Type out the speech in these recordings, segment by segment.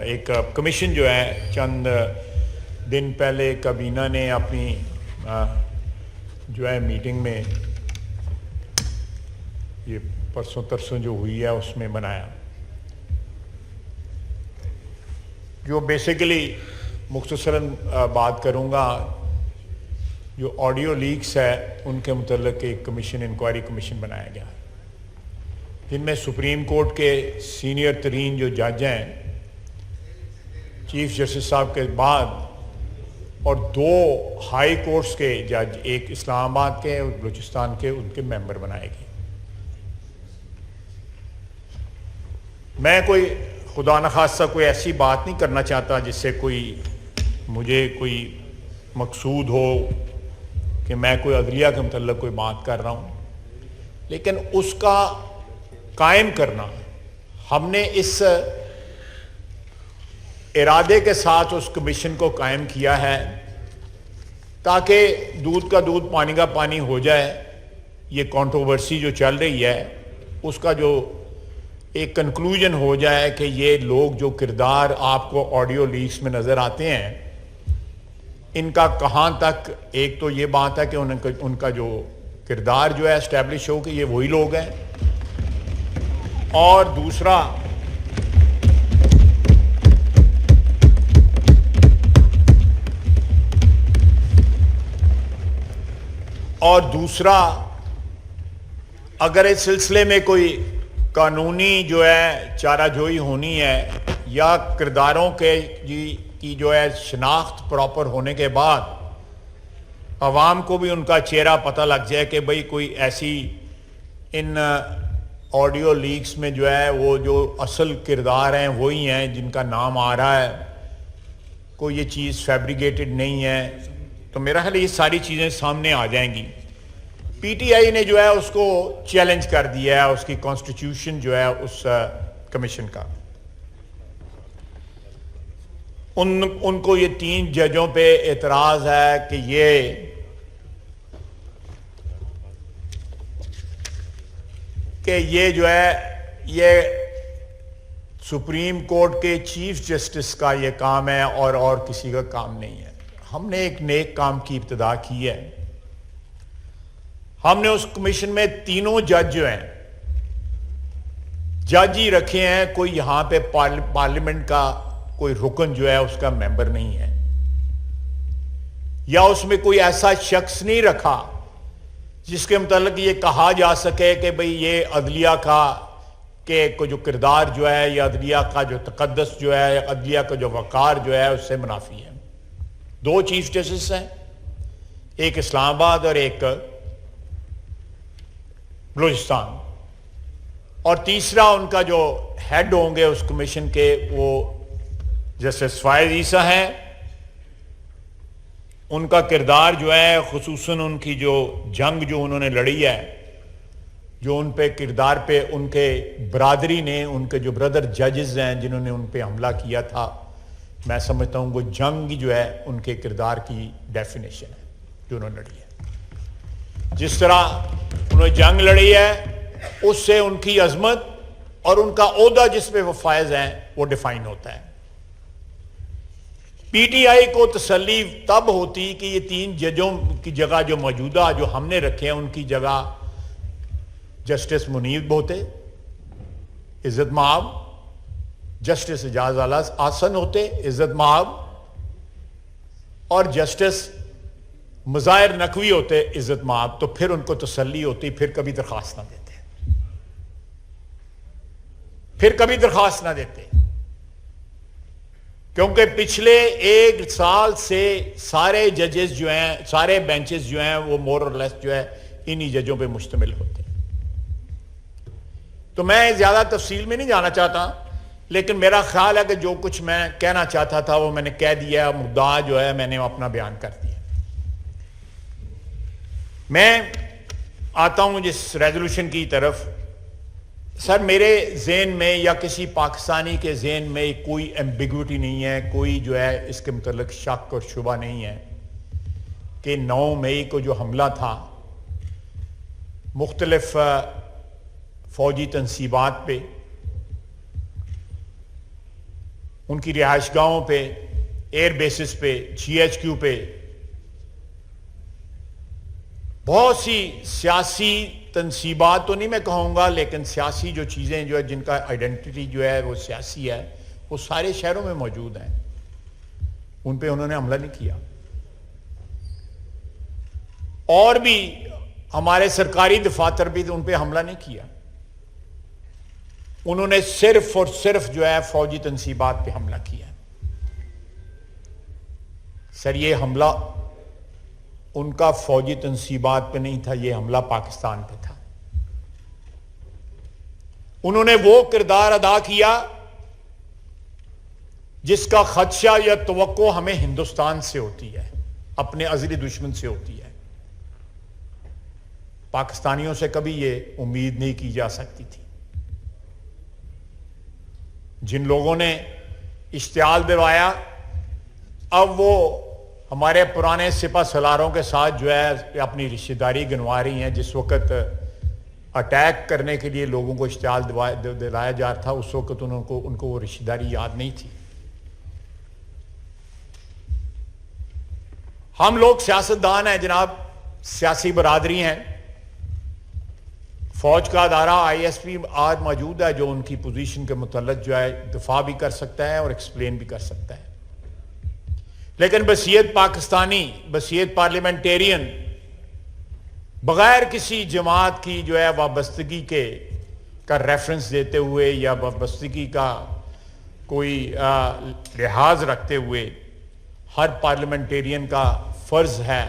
एक कमीशन जो है चंद दिन पहले काबीना ने अपनी जो है मीटिंग में ये परसों तरसों जो हुई है उसमें बनाया, जो बेसिकली मुख्तसरन बात करूँगा, जो ऑडियो लीक्स है उनके मुतल्लिक एक कमीशन, इंक्वायरी कमीशन बनाया गया, जिनमें सुप्रीम कोर्ट के सीनियर तरीन जो जज हैं, चीफ जस्टिस साहब के बाद, और 2 हाई कोर्ट्स के जज, एक इस्लामाबाद के और बलूचिस्तान के, उनके मेंबर बनाए गए। मैं कोई खुदा न खास्ता कोई ऐसी बात नहीं करना चाहता जिससे मुझे कोई मकसूद हो कि मैं कोई अदलिया के मतलब कोई बात कर रहा हूँ, लेकिन उसका कायम करना, हमने इस इरादे के साथ उस कमीशन को कायम किया है ताकि दूध का दूध पानी का पानी हो जाए। ये कंट्रोवर्सी जो चल रही है उसका जो एक कंक्लूजन हो जाए कि ये लोग जो किरदार आपको ऑडियो लीक्स में नज़र आते हैं, इनका कहाँ तक, एक तो ये बात है कि उनका जो किरदार जो है एस्टैब्लिश हो कि ये वही लोग हैं, और दूसरा अगर इस सिलसिले में कोई कानूनी जो है चाराजोई होनी है या किरदारों की जो है शनाख्त प्रॉपर होने के बाद अवाम को भी उनका चेहरा पता लग जाए कि भाई कोई ऐसी इन ऑडियो लीक्स में जो है वो जो असल किरदार हैं वही हैं जिनका नाम आ रहा है, कोई ये चीज़ फैब्रिकेटेड नहीं है, तो मेरा ख्याल ये सारी चीज़ें सामने आ जाएंगी। पीटीआई ने जो है उसको चैलेंज कर दिया है, उसकी कॉन्स्टिट्यूशन जो है उस कमीशन का। उनको ये 3 जजों पे एतराज़ है कि ये जो है ये सुप्रीम कोर्ट के चीफ जस्टिस का ये काम है और किसी का काम नहीं है। हमने एक नेक काम की इब्तिदा की है। हमने उस कमीशन में 3 जज जो हैं, जज ही रखे हैं, कोई यहां पे पार्लियामेंट का कोई रुकन जो है उसका मेंबर नहीं है, या उसमें कोई ऐसा शख्स नहीं रखा जिसके मुतालिक ये कहा जा सके कि भाई ये अदलिया का को जो किरदार जो है या अदलिया का जो तकद्दस जो है, अदलिया का जो वकार जो है उससे मुनाफी है। 2 चीफ जस्टिस हैं, एक इस्लामाबाद और एक बलूचिस्तान, और तीसरा उनका जो हेड होंगे उस कमीशन के वो जस्टिस फायद ईसा हैं। उनका किरदार जो है खुसूसन उनकी जो जंग जो उन्होंने लड़ी है, जो उन पे किरदार पे उनके बरादरी ने, उनके जो ब्रदर जजेस हैं जिन्होंने उन पे हमला किया था, मैं समझता हूँ वो जंग जो है उनके किरदार की डेफिनेशन है जो उन्होंने लड़ी है। जिस तरह उन्होंने जंग लड़ी है उससे उनकी अजमत और उनका ओहदा जिस पे वो फायज हैं वो डिफाइन होता है। पीटीआई को तसल्ली तब होती कि ये 3 जजों की जगह जो मौजूदा जो हमने रखे हैं उनकी जगह जस्टिस मुनीब होते, इज्जत माब, जस्टिस एजाज आला आसन होते, इज्जत माब, और जस्टिस मुजाहिर नकवी होते, इज्जत माब, तो फिर उनको तसल्ली होती, फिर कभी दरखास्त ना देते, क्योंकि पिछले 1 साल से सारे जजेस जो हैं, सारे बेंचेस जो हैं वो मोर और लेस जो है इन्हीं जजों पे मुश्तमिल होते हैं। तो मैं ज्यादा तफसील में नहीं जाना चाहता, लेकिन मेरा ख्याल है कि जो कुछ मैं कहना चाहता था वो मैंने कह दिया, मुद्दा जो है मैंने अपना बयान कर दिया। मैं आता हूं जिस रेजोल्यूशन की तरफ। सर, मेरे ज़हन में या किसी पाकिस्तानी के ज़हन में कोई एम्बिग्विटी नहीं है, कोई जो है इसके मुतल्लिक शक और शुबा नहीं है कि 9 मई को जो हमला था मुख्तलिफ फ़ौजी तनसीबात पे, उनकी रिहाइशगाहों पे, एयर बेसिस पे, GHQ पे बहुत सी सियासी तनसीबात तो नहीं मैं कहूँगा, लेकिन सियासी जो चीज़ें जो है जिनका आइडेंटिटी जो है वो सियासी है, वो सारे शहरों में मौजूद हैं। उन पे उन्होंने हमला नहीं किया। और भी हमारे सरकारी दफातर भी उन पे हमला नहीं किया। उन्होंने सिर्फ और सिर्फ जो है फौजी तनसीबात पे हमला किया। सर, ये हमला उनका फौजी तनसीबात पे नहीं था, ये हमला पाकिस्तान पे था। उन्होंने वो किरदार अदा किया जिसका खदशा या तवक्को हमें हिंदुस्तान से होती है, अपने अज़ली दुश्मन से होती है। पाकिस्तानियों से कभी ये उम्मीद नहीं की जा सकती थी। जिन लोगों ने इश्तियाल दिलवाया, अब वो हमारे पुराने सिपा सलारों के साथ जो है अपनी रिश्तेदारी गिनवा रही हैं। जिस वक्त अटैक करने के लिए लोगों को इश्तियाल दिलाया जा रहा था, उस वक्त उनको वो रिश्तेदारी याद नहीं थी। हम लोग सियासतदान हैं जनाब, सियासी बरादरी हैं। फौज का अदारा ISP आज मौजूद है जो उनकी पोजीशन के मुतल्लिक़ जो है दिफा भी कर सकता है और एक्सप्लेन भी कर सकता है। लेकिन बसीयत पाकिस्तानी, बसीयत पार्लियामेंटेरियन, बगैर किसी जमात की जो है वाबस्तगी का रेफरेंस देते हुए या वाबस्तगी का कोई लिहाज रखते हुए, हर पार्लियामेंटेरियन का फर्ज है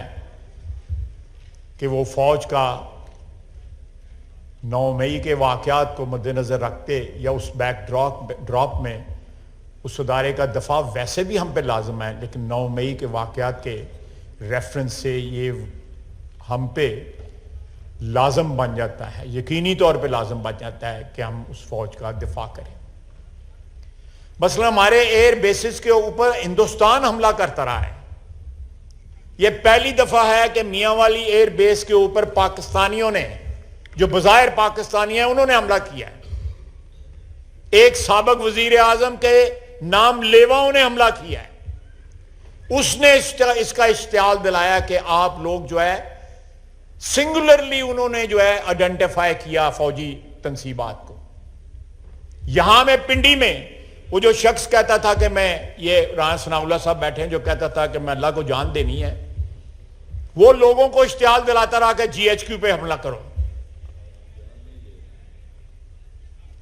कि वो फौज का 9 मई के वाक़यात को मद्देनज़र रखते या उस बैकड्रॉप में उस अदारे का दफा वैसे भी हम पे लाजम है, लेकिन 9 मई के वाक़यात के रेफरेंस से ये हम पे लाजम बन जाता है, यकीनी तौर पे लाजम बन जाता है कि हम उस फौज का दिफा करें। मसलन हमारे एयर बेसिस के ऊपर हिंदुस्तान हमला करता रहा है। यह पहली दफा है कि मियांवाली एयर बेस के ऊपर पाकिस्तानियों ने, जो बज़ाहिर पाकिस्तानी है, उन्होंने हमला किया है। एक साबिक वजीर आजम के नाम लेवाओं ने हमला किया है। उसने इसका इश्तियाल दिलाया कि आप लोग जो है सिंगुलरली उन्होंने जो है आइडेंटिफाई किया फौजी तनसीबात को। यहां में पिंडी में वो जो शख्स कहता था कि मैं, ये राना सनाउल्लाह साहब बैठे हैं, जो कहता था कि मैं अल्लाह को जान देनी है, वो लोगों को इश्तियाल दिलाता रहा कि GHQ पे हमला करो।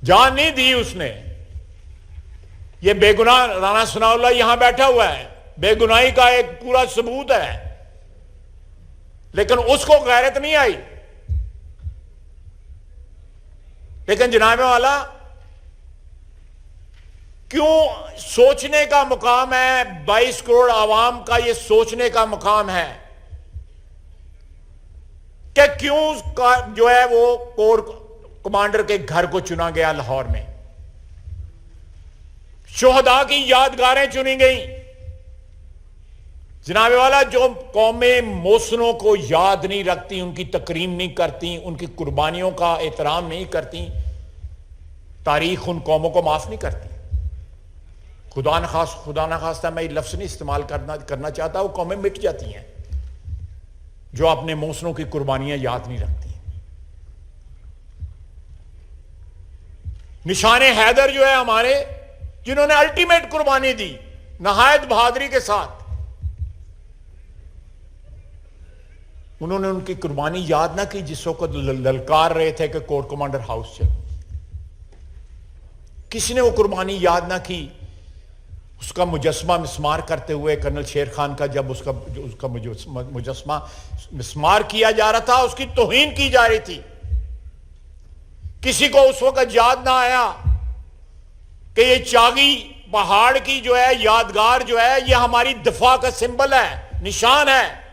जान नहीं दी उसने। ये बेगुनाह राना सनाउल्लाह यहां बैठा हुआ है, बेगुनाही का एक पूरा सबूत है, लेकिन उसको गैरत नहीं आई। लेकिन जनाबे वाला, क्यों सोचने का मुकाम है, 22 करोड़ आवाम का ये सोचने का मुकाम है कि क्यों जो है वो कोर कमांडर के घर को चुना गया लाहौर में, शोहदा की यादगारें चुनी गई। जनाबे वाला, जो कौमें मोहसिनों को याद नहीं रखती, उनकी तकरीम नहीं करती, उनकी कुर्बानियों का एहतराम नहीं करती, तारीख उन कौमों को माफ नहीं करती। खुदा न खास्ता मैं लफ्ज नहीं इस्तेमाल करना चाहता, वो कौमें मिट जाती हैं जो अपने मोहसिनों की कुर्बानियां याद नहीं रखती। निशाने हैदर जो है हमारे, जिन्होंने अल्टीमेट कुर्बानी दी नहायत बहादुरी के साथ, उन्होंने उनकी कुर्बानी याद ना की जिस वक्त ललकार रहे थे कि कोर कमांडर हाउस चलो। किसी ने वो कुर्बानी याद ना की। उसका मुजस्मा मिस्मार करते हुए कर्नल शेर खान का, जब उसका मुजस्मा मिस्मार किया जा रहा था, उसकी तौहीन की जा रही थी। किसी को उस वक्त याद ना आया कि ये चागी पहाड़ की जो है यादगार जो है, ये हमारी दफा का सिंबल है, निशान है,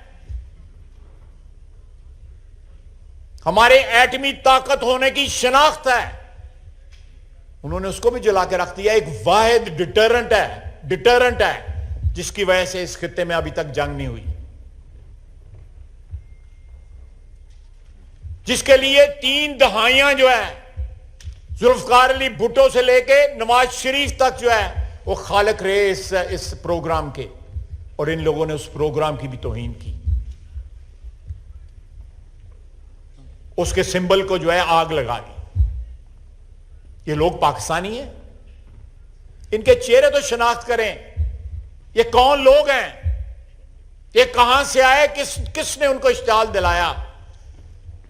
हमारे एटमी ताकत होने की शनाख्त है। उन्होंने उसको भी जला के रख दिया। एक वाहिद डिटरेंट है जिसकी वजह से इस खित्ते में अभी तक जंग नहीं हुई, जिसके लिए 3 दहाइयां जो है जुल्फकार अली भुट्टो से लेके नवाज शरीफ तक जो है वो खालिक रहे इस प्रोग्राम के, और इन लोगों ने उस प्रोग्राम की भी तौहीन की, उसके सिंबल को जो है आग लगा दी। ये लोग पाकिस्तानी हैं, इनके चेहरे तो शनाख्त करें, ये कौन लोग हैं, ये कहां से आए, किसने उनको इश्ताल दिलाया।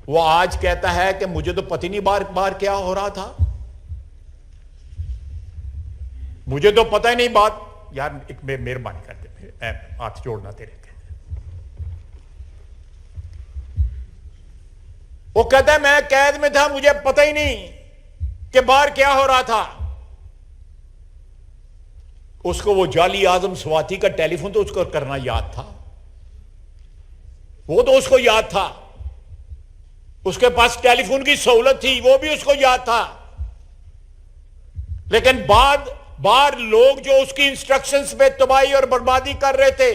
वो आज कहता है कि मुझे तो पता नहीं बार बार क्या हो रहा था, मुझे तो पता ही नहीं बात। यार एक मेहरबानी करते, हाथ जोड़ना तेरे के। वो कहता है मैं कैद में था, मुझे पता ही नहीं कि बाहर क्या हो रहा था। उसको वो जाली आजम स्वाति का टेलीफोन तो उसको करना याद था, वो तो उसको याद था, उसके पास टेलीफोन की सहूलत थी, वो भी उसको याद था। लेकिन बार लोग जो उसकी इंस्ट्रक्शंस पे तबाही और बर्बादी कर रहे थे,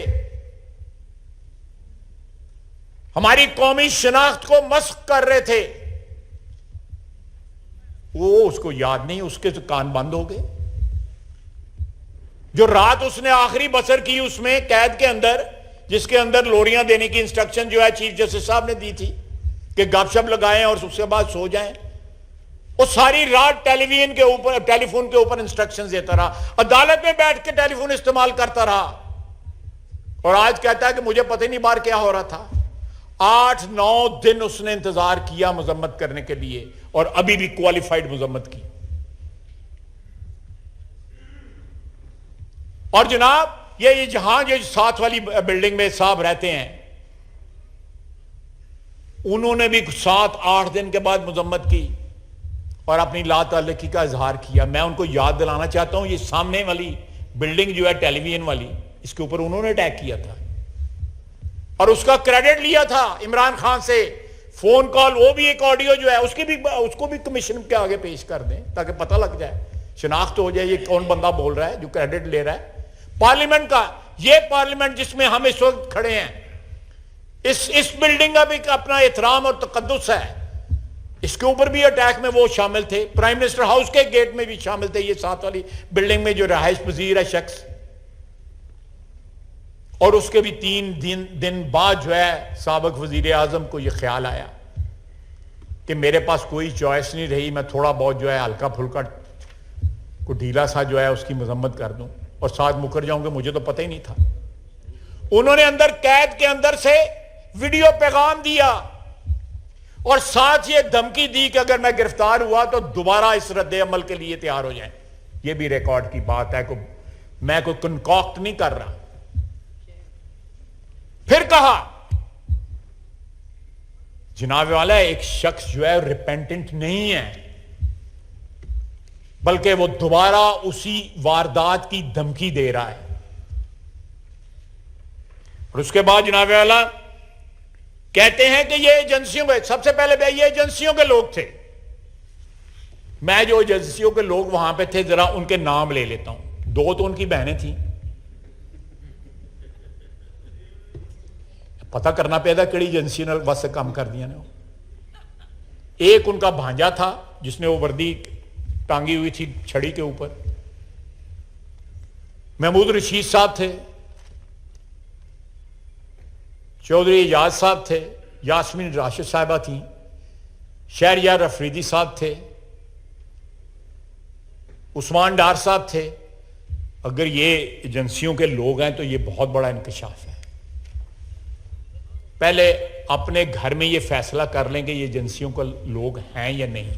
हमारी कौमी शनाख्त को मस्क कर रहे थे, वो उसको याद नहीं, उसके तो कान बंद हो गए। जो रात उसने आखिरी बसर की उसमें कैद के अंदर, जिसके अंदर लोरियां देने की इंस्ट्रक्शन जो है चीफ जस्टिस साहब ने दी थी कि गपशप लगाएं और उसके बाद सो जाएं, वो सारी रात टेलीफोन के ऊपर इंस्ट्रक्शंस देता रहा, अदालत में बैठ के टेलीफोन इस्तेमाल करता रहा, और आज कहता है कि मुझे पता ही नहीं बाहर क्या हो रहा था। 8-9 दिन उसने इंतजार किया मजम्मत करने के लिए, और अभी भी क्वालिफाइड मजम्मत की। और जनाब ये जहां जो साथ वाली बिल्डिंग में साहब रहते हैं, उन्होंने भी 7-8 दिन के बाद मजम्मत की और अपनी लाताल्लुकी का इजहार किया। मैं उनको याद दिलाना चाहता हूं, ये सामने वाली बिल्डिंग जो है टेलीविजन वाली, इसके ऊपर उन्होंने अटैक किया था और उसका क्रेडिट लिया था इमरान खान से। फोन कॉल, वो भी एक ऑडियो जो है उसको भी कमीशन के आगे पेश कर दें ताकि पता लग जाए, शिनाख्त हो जाए ये कौन बंदा बोल रहा है जो क्रेडिट ले रहा है। पार्लियामेंट का, ये पार्लियामेंट जिसमें हम इस वक्त खड़े हैं, इस बिल्डिंग का भी अपना एहतराम और तकद्दुस है, इसके ऊपर भी अटैक में वो शामिल थे। प्राइम मिनिस्टर हाउस के गेट में भी शामिल थे, ये साथ वाली बिल्डिंग में जो रहायश पजीर है शख्स। और उसके भी 3 दिन बाद जो है साबिक वजीर आजम को यह ख्याल आया कि मेरे पास कोई चॉइस नहीं रही, मैं थोड़ा बहुत जो है हल्का फुल्का को ढीला सा जो है उसकी मजम्मत कर दूं और साथ मुकर जाऊंगे, मुझे तो पता ही नहीं था। उन्होंने अंदर कैद के अंदर से वीडियो पैगाम दिया और साथ ये धमकी दी कि अगर मैं गिरफ्तार हुआ तो दोबारा इस रद्द अमल के लिए तैयार हो जाए। ये भी रिकॉर्ड की बात है, मैं कोई कनकॉक्ट नहीं कर रहा। फिर कहा जनाब वाला एक शख्स जो है रिपेंटेंट नहीं है, बल्कि वो दोबारा उसी वारदात की धमकी दे रहा है। और उसके बाद जनाब वाला कहते हैं कि ये एजेंसियों के, सबसे पहले ये एजेंसियों के लोग थे। मैं जो एजेंसियों के लोग वहां पे थे जरा उनके नाम ले लेता हूं। 2 तो उनकी बहनें थी, पता करना पैदा कड़ी एजेंसी ने बस से काम कर दिया ने। एक उनका भांजा था जिसने वो वर्दी टांगी हुई थी छड़ी के ऊपर। महमूद रशीद साहब थे, चौधरी एजाज साहब थे, यास्मीन राशिद साहिबा थी, शहरयार अफरीदी साहब थे, उस्मान डार साहब थे। अगर ये एजेंसियों के लोग हैं तो ये बहुत बड़ा इंकशाफ है। पहले अपने घर में ये फैसला कर लेंगे ये एजेंसियों के लोग हैं या नहीं।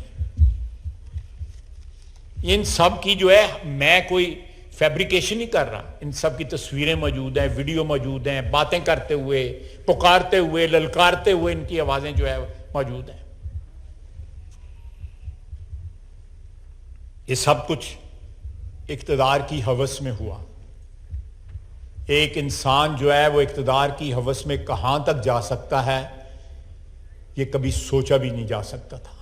इन सब की जो है, मैं कोई फैब्रिकेशन नहीं कर रहा, इन सब की तस्वीरें मौजूद हैं, वीडियो मौजूद हैं, बातें करते हुए, पुकारते हुए, ललकारते हुए इनकी आवाजें जो है मौजूद हैं। ये सब कुछ इक्तदार की हवस में हुआ। एक इंसान जो है वो इक्तदार की हवस में कहां तक जा सकता है ये कभी सोचा भी नहीं जा सकता था।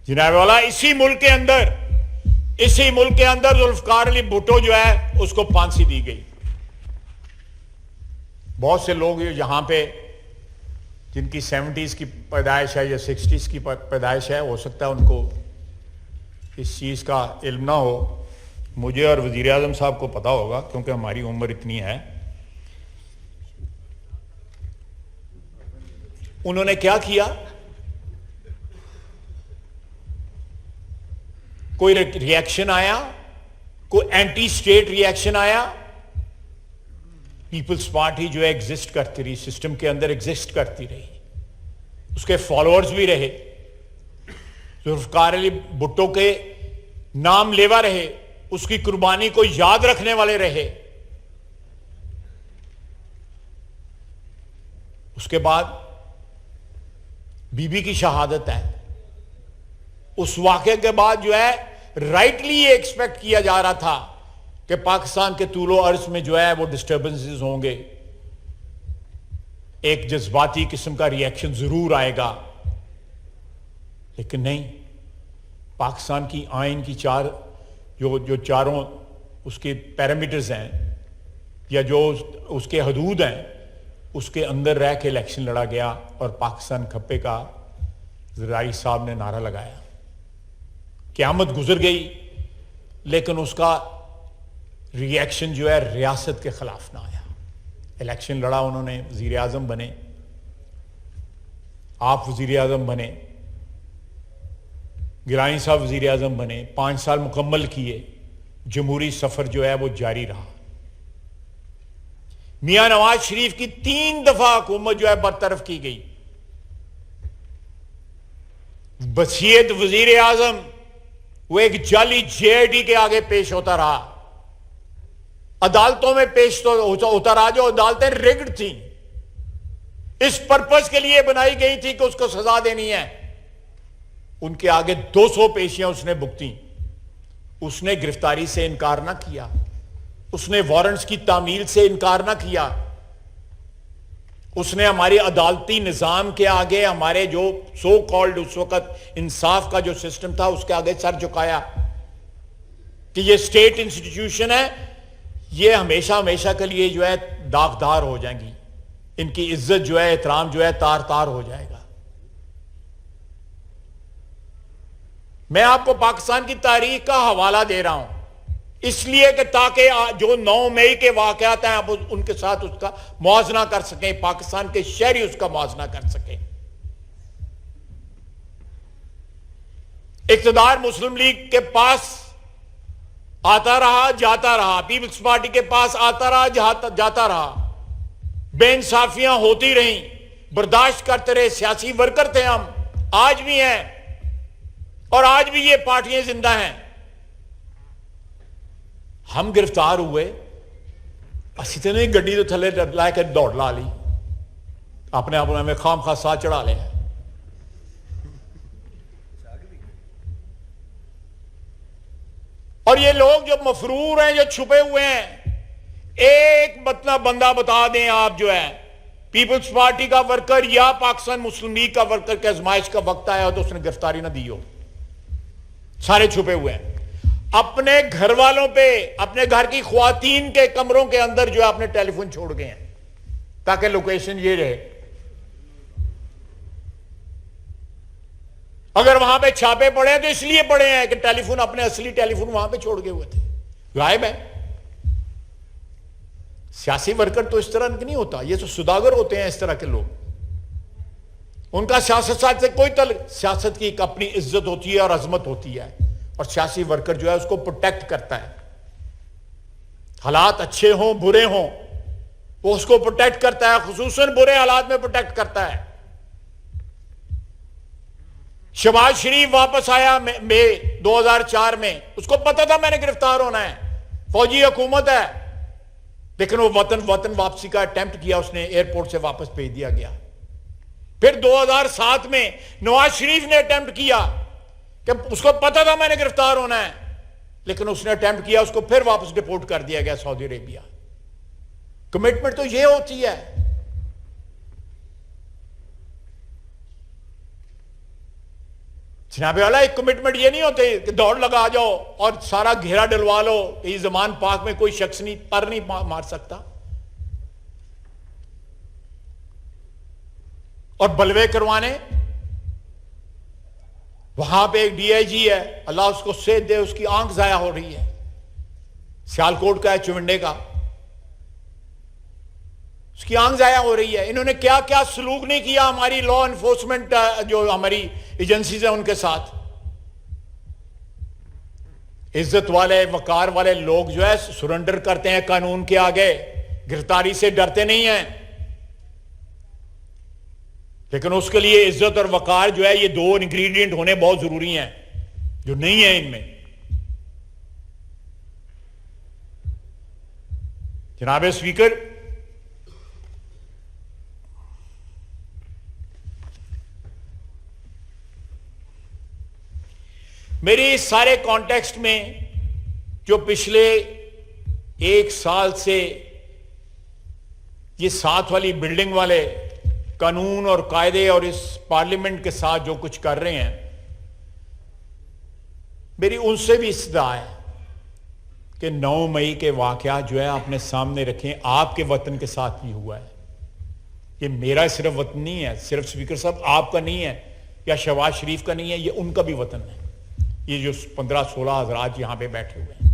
जनाब वाला इसी मुल्क के अंदर जुल्फकार अली भुट्टो जो है उसको फांसी दी गई। बहुत से लोग यहां पे जिनकी 70s की पैदाइश है या 60s की पैदाइश है, हो सकता है उनको इस चीज का इल्म ना हो मुझे और वजीर आजम साहब को पता होगा क्योंकि हमारी उम्र इतनी है। उन्होंने क्या किया? कोई रिएक्शन आया, कोई एंटी स्टेट रिएक्शन आया? पीपल्स पार्टी जो है एग्जिस्ट करती रही, सिस्टम के अंदर एग्जिस्ट करती रही, उसके फॉलोअर्स भी रहे, जुल्फकार अली भुट्टो के नाम लेवा रहे, उसकी कुर्बानी को याद रखने वाले रहे। उसके बाद बीबी की शहादत है। उस वाक़े के बाद जो है राइटली ये एक्सपेक्ट किया जा रहा था कि पाकिस्तान के तूलो अर्ज में जो है वो डिस्टर्बेंसेस होंगे, एक जज्बाती किस्म का रिएक्शन जरूर आएगा, लेकिन नहीं। पाकिस्तान की आइन की जो चारों उसके पैरामीटर्स हैं या जो उसके हदूद हैं, उसके अंदर रह के इलेक्शन लड़ा गया और पाकिस्तान खप्पे का ज़रदारी साहब ने नारा लगाया। क़यामत गुजर गई, लेकिन उसका रिएक्शन जो है रियासत के खिलाफ ना आया। इलेक्शन लड़ा उन्होंने, वज़ीर आज़म बने, आप वज़ीर आज़म बने, गिलानी साहब वज़ीर आज़म बने, 5 साल मुकम्मल किए, जमहूरी सफ़र जो है वो जारी रहा। मियां नवाज शरीफ की 3 दफा हुकूमत जो है बरतरफ की गई। बसीयत वज़ीर आज़म वो एक जाली JID के आगे पेश होता रहा, अदालतों में पेश तो होता रहा, जो अदालतें रिग्ड थी, इस पर्पस के लिए बनाई गई थी कि उसको सजा देनी है। उनके आगे 200 पेशियां उसने भुगती। उसने गिरफ्तारी से इनकार ना किया, उसने वारंट्स की तामील से इनकार ना किया, उसने हमारे अदालती निजाम के आगे, हमारे जो सो कॉल्ड उस वक्त इंसाफ का जो सिस्टम था, उसके आगे सर झुकाया कि ये स्टेट इंस्टीट्यूशन है, ये हमेशा हमेशा के लिए जो है दागदार हो जाएंगी, इनकी इज्जत जो है, एहतराम जो है तार तार हो जाएगा। मैं आपको पाकिस्तान की तारीख का हवाला दे रहा हूं इसलिए कि ताकि जो 9 मई के वाकयात हैं आप उनके साथ उसका मुआवजा कर सकें, पाकिस्तान के शहरी उसका मुआवजा कर सकें। इक़्तिदार मुस्लिम लीग के पास आता रहा, जाता रहा, पीपल्स पार्टी के पास आता रहा, जाता रहा, बेइंसाफियां होती रहीं, बर्दाश्त करते रहे, सियासी वर्कर थे हम, आज भी हैं और आज भी ये पार्टियां जिंदा हैं। हम गिरफ्तार हुए, असी तो नहीं गड्डी तो थले लाके दौड़ ला ली, अपने आप में खाम खा सा चढ़ा लिया। और ये लोग जो मफरूर हैं, जो छुपे हुए हैं, एक मतलब बंदा बता दें आप जो है पीपल्स पार्टी का वर्कर या पाकिस्तान मुस्लिम लीग का वर्कर के आजमाइश का वक्त आया हो तो उसने गिरफ्तारी ना दी हो। सारे छुपे हुए हैं। अपने घर वालों पे, अपने घर की ख्वातीन के कमरों के अंदर जो है अपने टेलीफोन छोड़ गए हैं ताकि लोकेशन ये रहे। अगर वहां पे छापे पड़े हैं तो इसलिए पड़े हैं कि टेलीफोन, अपने असली टेलीफोन वहां पे छोड़ गए हुए थे, गायब है। सियासी वर्कर तो इस तरह नहीं होता, ये तो सुदागर होते हैं इस तरह के लोग। उनका सियासत साथ से कोई सियासत की एक अपनी इज्जत होती है और अजमत होती है, और सियासी वर्कर जो है उसको प्रोटेक्ट करता है। हालात अच्छे हों बुरे हों वो उसको प्रोटेक्ट करता है, खुसूसन बुरे हालात में प्रोटेक्ट करता है। शहबाज शरीफ वापस आया मई 2004 में, उसको पता था मैंने गिरफ्तार होना है, फौजी हुकूमत है, लेकिन वो वतन वापसी का अटेम्प्ट किया, उसने एयरपोर्ट से वापस भेज दिया गया। फिर 2007 में नवाज शरीफ ने अटेम्प्ट किया कि उसको पता था मैंने गिरफ्तार होना है, लेकिन उसने अटेम्प्ट किया, उसको फिर वापस डिपोर्ट कर दिया गया सऊदी अरेबिया। कमिटमेंट तो ये होती है। जनाबे वाला, एक कमिटमेंट ये नहीं होते कि दौड़ लगा जाओ और सारा घेरा डलवा लो, इस जमान पाक में कोई शख्स नहीं पर नहीं मार सकता, और बलवे करवाने। वहां पे एक DIG है, अल्लाह उसको सेहत दे, उसकी आंख जाया हो रही है, सियालकोट का है, चुविंडे का, उसकी आंख जाया हो रही है। इन्होंने क्या क्या सलूक नहीं किया हमारी लॉ एनफोर्समेंट जो हमारी एजेंसीज है उनके साथ। इज्जत वाले वकार वाले लोग जो है सरेंडर करते हैं कानून के आगे, गिरफ्तारी से डरते नहीं हैं। लेकिन उसके लिए इज्जत और वकार जो है ये दो इंग्रेडिएंट होने बहुत जरूरी हैं, जो नहीं है इनमें। जनाब स्पीकर, मेरे इस सारे कॉन्टेक्स्ट में जो पिछले एक साल से ये साथ वाली बिल्डिंग वाले कानून और कायदे और इस पार्लियामेंट के साथ जो कुछ कर रहे हैं, मेरी उनसे भी इस्तदा है कि 9 मई के वाकया जो है अपने सामने रखें। आपके वतन के साथ भी हुआ है, ये मेरा सिर्फ वतन नहीं है, सिर्फ स्पीकर साहब आपका नहीं है या शहबाज शरीफ का नहीं है, ये उनका भी वतन है। ये जो 15-16 हज़रात यहां पे बैठे हुए हैं,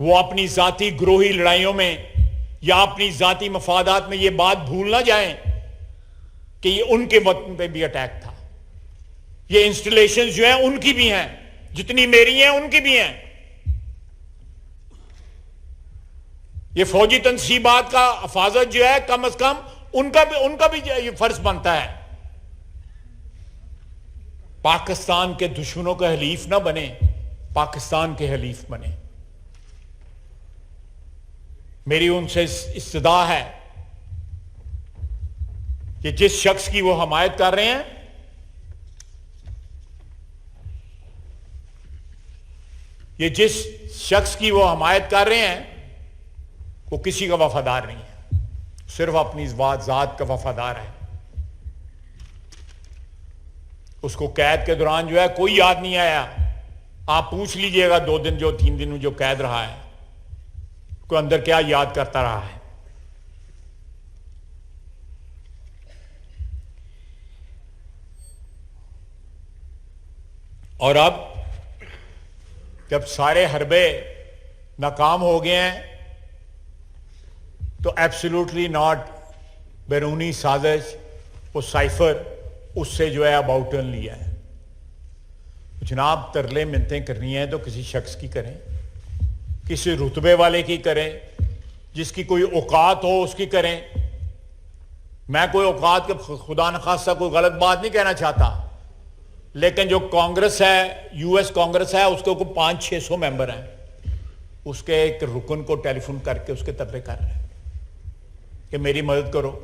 वो अपनी जाती ग्रोही लड़ाइयों में या अपनी जाती मफादात में ये बात भूल ना जाएं कि ये उनके वतन पे भी अटैक था। ये इंस्टॉलेशन जो है उनकी भी हैं, जितनी मेरी हैं उनकी भी हैं। ये फौजी तनसीबात का हिफाजत जो है कम अज कम उनका भी ये फर्ज बनता है। पाकिस्तान के दुश्मनों के हलीफ ना बने, पाकिस्तान के हलीफ बने। मेरी उनसे इस्तदा है कि जिस शख्स की वो हमायत कर रहे हैं, ये जिस शख्स की वो हमायत कर रहे हैं, वो किसी का वफादार नहीं है, सिर्फ अपनी जात का वफादार है। उसको कैद के दौरान जो है कोई याद नहीं आया। आप पूछ लीजिएगा 2 दिन जो 3 दिन जो कैद रहा है, को अंदर क्या याद करता रहा है। और अब जब सारे हरबे नाकाम हो गए हैं, तो एब्सोल्युटली नॉट बैरूनी साजिश, वो साइफर, उससे जो है अब आउटर्न लिया है। जनाब तरले मिन्नतें करनी है तो किसी शख्स की करें, किसी रुतबे वाले की करें, जिसकी कोई औकात हो उसकी करें। मैं कोई औकात के खुदा न खास्ता कोई गलत बात नहीं कहना चाहता, लेकिन जो कांग्रेस है, यूएस कांग्रेस है, उसके को 500-600 मेंबर हैं, उसके एक रुकन को टेलीफोन करके उसके तबे कर रहे हैं कि मेरी मदद करो,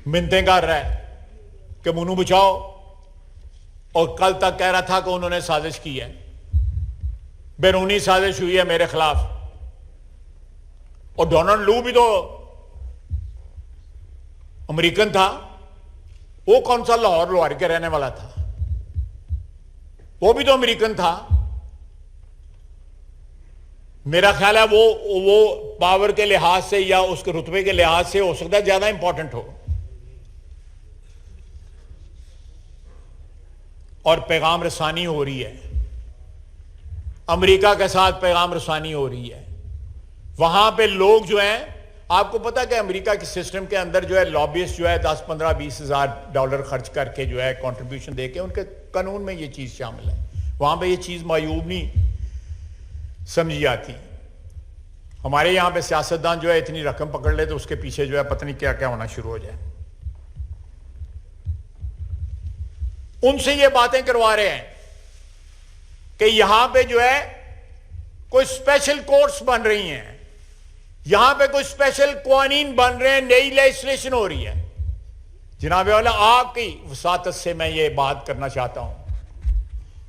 मिन्नतें कर रहा है कि मुनू बचाओ, और कल तक कह रहा था कि उन्होंने साजिश की है, बैरूनी साजिश हुई है मेरे खिलाफ। और डोनाल्ड लू भी तो अमेरिकन था, वो कौन सा लाहौर लोहार के रहने वाला था, वो भी तो अमेरिकन था। मेरा ख्याल है वो पावर के लिहाज से या उसके रुतबे के लिहाज से हो सकता है ज्यादा इंपॉर्टेंट हो। और पैगाम रसानी हो रही है, अमेरिका के साथ पैगाम रसानी हो रही है। वहां पे लोग जो हैं, आपको पता है कि अमेरिका के सिस्टम के अंदर जो है लॉबिस्ट जो है 10, 15, 20 हज़ार डॉलर खर्च करके जो है कंट्रीब्यूशन देके, उनके कानून में ये चीज शामिल है। वहां पे ये चीज मायूब नहीं समझी जाती। हमारे यहां पे सियासतदान जो है इतनी रकम पकड़ ले तो उसके पीछे जो है पता नहीं क्या क्या होना शुरू हो जाए। उनसे ये बातें करवा रहे हैं कि यहां पे जो है कोई स्पेशल कोर्ट्स बन रही हैं, यहां पे कोई स्पेशल कानून बन रहे हैं, नई लेजिस्लेशन हो रही है। जनाब वाला, आपकी वसातत से मैं ये बात करना चाहता हूं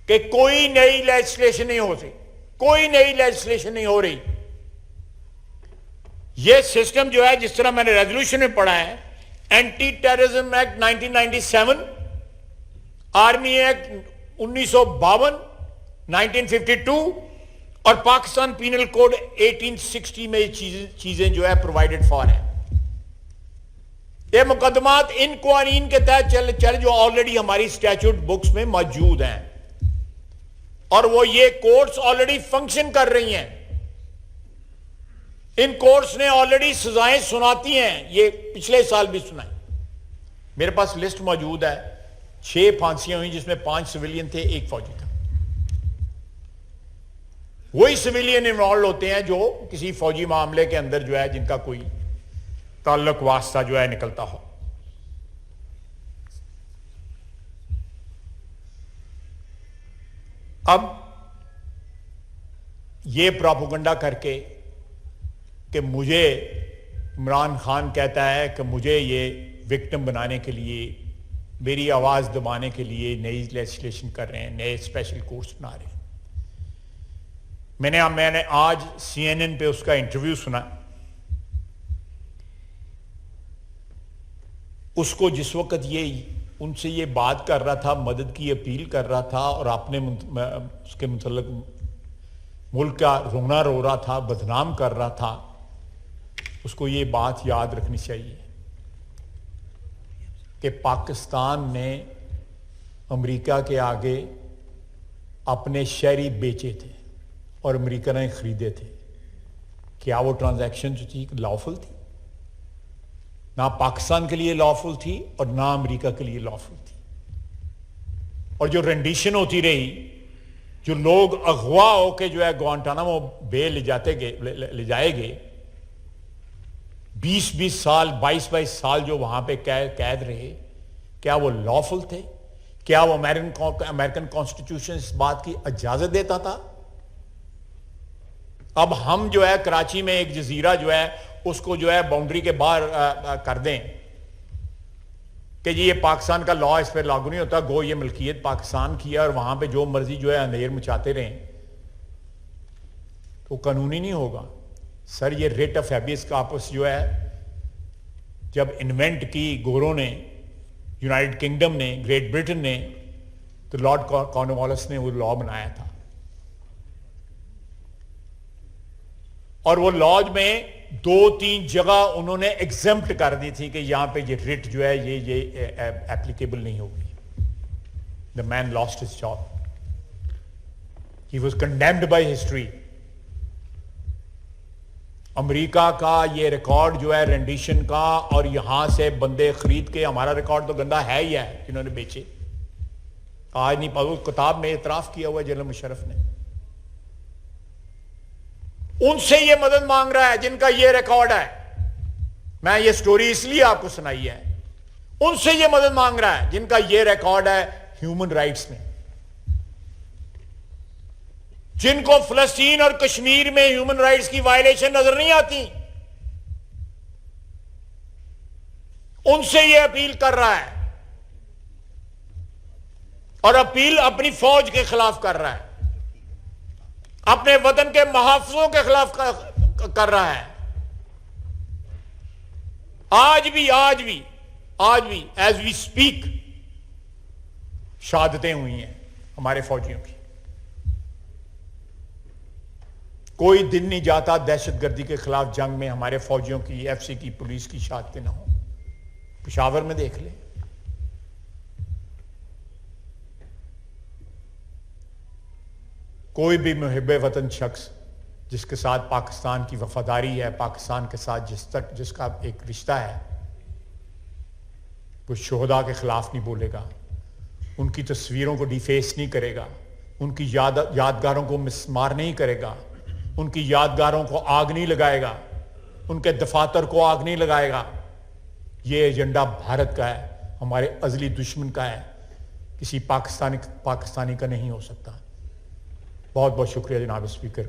कि कोई नई लेजिस्लेशन नहीं हो रही, कोई नई लेजिस्लेशन नहीं हो रही। ये सिस्टम जो है, जिस तरह मैंने रेजोल्यूशन में पढ़ा है, anti terrorism act 1997, army act 1952, 1952 और पाकिस्तान पीनल कोड 1860 में ये चीजें जो है प्रोवाइडेड फॉर है। ये मुकदमात इन कानून के तहत चल जो ऑलरेडी हमारी स्टैट्यूट बुक्स में मौजूद हैं। और वो ये कोर्ट्स ऑलरेडी फंक्शन कर रही हैं। इन कोर्ट्स ने ऑलरेडी सजाएं सुनाती हैं, ये पिछले साल भी सुनाई। मेरे पास लिस्ट मौजूद है, 6 फांसियां हुई जिसमें 5 सिविलियन थे, 1 फौजी था। वही सिविलियन इन्वॉल्व होते हैं जो किसी फौजी मामले के अंदर जो है जिनका कोई ताल्लुक वास्ता जो है निकलता हो। अब ये प्रोपेगेंडा करके कि मुझे इमरान खान कहता है कि मुझे ये विक्टिम बनाने के लिए, मेरी आवाज दबाने के लिए नई लेजिस्लेशन कर रहे हैं, नए स्पेशल कोर्ट्स बना रहे हैं। मैंने आज CNN पे उसका इंटरव्यू सुना। उसको जिस वक्त ये उनसे ये बात कर रहा था, मदद की अपील कर रहा था और अपने उसके मुतल्लिक मुल्क का रोना रो रहा था, बदनाम कर रहा था, उसको ये बात याद रखनी चाहिए कि पाकिस्तान ने अमेरिका के आगे अपने शहरी बेचे थे और अमेरिका ने खरीदे थे। क्या वो ट्रांजैक्शन जो थी लॉफुल थी? ना पाकिस्तान के लिए लॉफुल थी और ना अमेरिका के लिए लॉफुल थी। और जो रेंडिशन होती रही, जो लोग अगवा होके जो है ग्वांटानामो बे ले जाए गए, 20-20 साल 22-22 साल जो वहां पे कैद रहे, क्या वो लॉफुल थे? क्या वो अमेरिकन कॉन्स्टिट्यूशन इस बात की इजाजत देता था? अब हम जो है कराची में एक जजीरा जो है उसको जो है बाउंड्री के बाहर कर दें कि जी ये पाकिस्तान का लॉ इस पर लागू नहीं होता, गो ये मलकियत पाकिस्तान की है और वहां पे जो मर्जी जो है अंधेर मचाते रहें, तो कानूनी नहीं होगा। सर ये रेट ऑफ हैबियस कॉर्पस जो है जब इन्वेंट की गोरों ने, यूनाइटेड किंगडम ने, ग्रेट ब्रिटेन ने, तो लॉर्ड कॉर्नवालिस ने वो लॉ बनाया था। और वो लॉज में 2-3 जगह उन्होंने एग्जेम्प्ट कर दी थी कि यहां पे ये रिट जो है ये एप्लीकेबल नहीं होगी। The man lost his job, he was condemned by history. America का ये रिकॉर्ड जो है रेंडिशन का, और यहां से बंदे खरीद के, हमारा रिकॉर्ड तो गंदा है ही है, जिन्होंने बेचे। आज नहीं पाओ, किताब में इतराफ किया हुआ है जनरल मुशर्रफ ने। उनसे ये मदद मांग रहा है जिनका ये रिकॉर्ड है। मैं ये स्टोरी इसलिए आपको सुनाई है, उनसे ये मदद मांग रहा है जिनका ये रिकॉर्ड है ह्यूमन राइट्स में, जिनको फलस्तीन और कश्मीर में ह्यूमन राइट्स की वायलेशन नजर नहीं आती। उनसे ये अपील कर रहा है, और अपील अपनी फौज के खिलाफ कर रहा है, अपने वतन के मुहाफिजों के खिलाफ कर रहा है। आज भी एज वी स्पीक शहादतें हुई हैं हमारे फौजियों की। कोई दिन नहीं जाता दहशतगर्दी के खिलाफ जंग में हमारे फौजियों की, FC की, पुलिस की शहादतें ना हो। पेशावर में देख लें, कोई भी मुहिब्बे वतन शख्स जिसके साथ पाकिस्तान की वफादारी है, पाकिस्तान के साथ जिसका एक रिश्ता है, वो शोहदा के खिलाफ नहीं बोलेगा, उनकी तस्वीरों को डिफेस नहीं करेगा, उनकी यादगारों को मिसमार नहीं करेगा, उनकी यादगारों को आग नहीं लगाएगा, उनके दफातर को आग नहीं लगाएगा। ये एजेंडा भारत का है, हमारे अजली दुश्मन का है, किसी पाकिस्तानी का नहीं हो सकता। बहुत बहुत शुक्रिया जनाब स्पीकर।